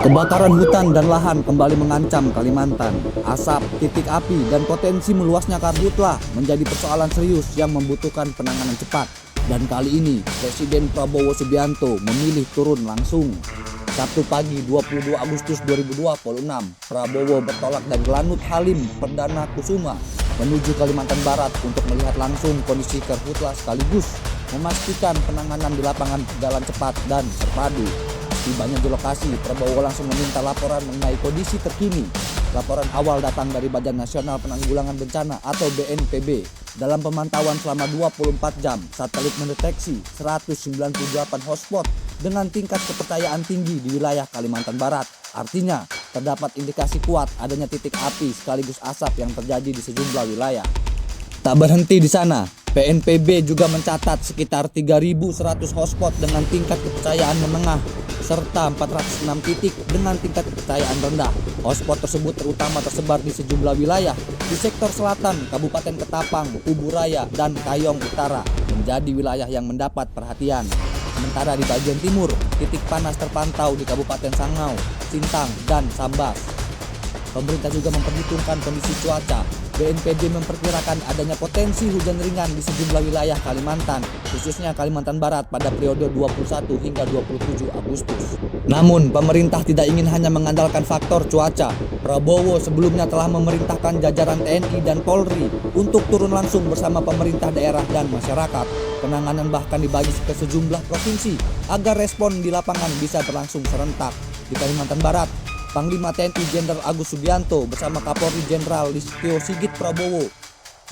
Kebakaran hutan dan lahan kembali mengancam Kalimantan. Asap, titik api, dan potensi meluasnya karhutlah menjadi persoalan serius yang membutuhkan penanganan cepat. Dan kali ini, Presiden Prabowo Subianto memilih turun langsung. Sabtu pagi 22 Agustus 2026, Prabowo bertolak dari Lanut Halim Perdana Kusuma menuju Kalimantan Barat untuk melihat langsung kondisi karhutla sekaligus memastikan penanganan di lapangan berjalan cepat dan terpadu. Tibanya di lokasi, Prabowo langsung meminta laporan mengenai kondisi terkini. Laporan awal datang dari Badan Nasional Penanggulangan Bencana atau BNPB. Dalam pemantauan selama 24 jam, satelit mendeteksi 198 hotspot dengan tingkat kepercayaan tinggi di wilayah Kalimantan Barat. Artinya, terdapat indikasi kuat adanya titik api sekaligus asap yang terjadi di sejumlah wilayah. Tak berhenti di sana, BNPB juga mencatat sekitar 3.100 hotspot dengan tingkat kepercayaan menengah serta 406 titik dengan tingkat kepercayaan rendah. Hotspot tersebut terutama tersebar di sejumlah wilayah di sektor selatan, Kabupaten Ketapang, Kubu Raya, dan Kayong Utara menjadi wilayah yang mendapat perhatian. Sementara di bagian timur, titik panas terpantau di Kabupaten Sangau, Sintang, dan Sambas. Pemerintah juga memperhitungkan kondisi cuaca. BNPB memperkirakan adanya potensi hujan ringan di sejumlah wilayah Kalimantan, khususnya Kalimantan Barat pada periode 21 hingga 27 Agustus. Namun, pemerintah tidak ingin hanya mengandalkan faktor cuaca. Prabowo sebelumnya telah memerintahkan jajaran TNI dan Polri untuk turun langsung bersama pemerintah daerah dan masyarakat. Penanganan bahkan dibagi ke sejumlah provinsi agar respon di lapangan bisa berlangsung serentak. Di Kalimantan Barat, Panglima TNI Jenderal Agus Subianto bersama Kapolri Jenderal Listio Sigit Prabowo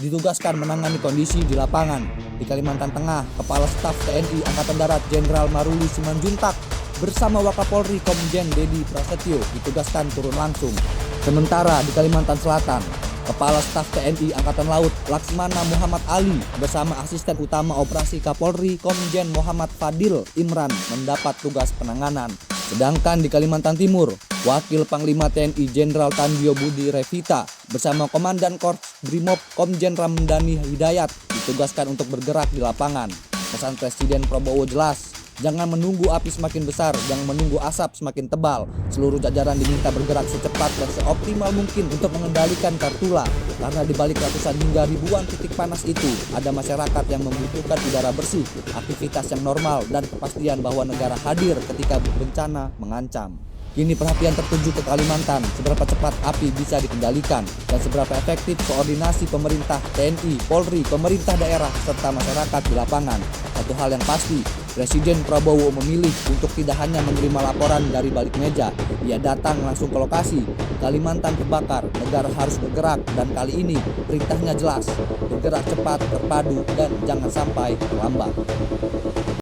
ditugaskan menangani kondisi di lapangan. Di Kalimantan Tengah, Kepala Staf TNI Angkatan Darat Jenderal Maruli Simanjuntak bersama Wakapolri Komjen Dedi Prasetyo ditugaskan turun langsung. Sementara di Kalimantan Selatan, Kepala Staf TNI Angkatan Laut Laksmana Muhammad Ali bersama Asisten Utama Operasi Kapolri Komjen Muhammad Fadil Imran mendapat tugas penanganan. Sedangkan di Kalimantan Timur, Wakil Panglima TNI Jenderal Tandio Budi Revita bersama Komandan Korps Brimob Komjen Ramdhani Hidayat ditugaskan untuk bergerak di lapangan. Pesan Presiden Prabowo jelas, jangan menunggu api semakin besar, jangan menunggu asap semakin tebal. Seluruh jajaran diminta bergerak secepat dan seoptimal mungkin untuk mengendalikan karhutla. Karena di balik ratusan hingga ribuan titik panas itu, ada masyarakat yang membutuhkan udara bersih, aktivitas yang normal, dan kepastian bahwa negara hadir ketika bencana mengancam. Kini perhatian tertuju ke Kalimantan, seberapa cepat api bisa dikendalikan, dan seberapa efektif koordinasi pemerintah, TNI, Polri, pemerintah daerah, serta masyarakat di lapangan. Satu hal yang pasti, Presiden Prabowo memilih untuk tidak hanya menerima laporan dari balik meja. Ia datang langsung ke lokasi. Kalimantan terbakar, negara harus bergerak, dan kali ini perintahnya jelas, bergerak cepat, terpadu, dan jangan sampai terlambat.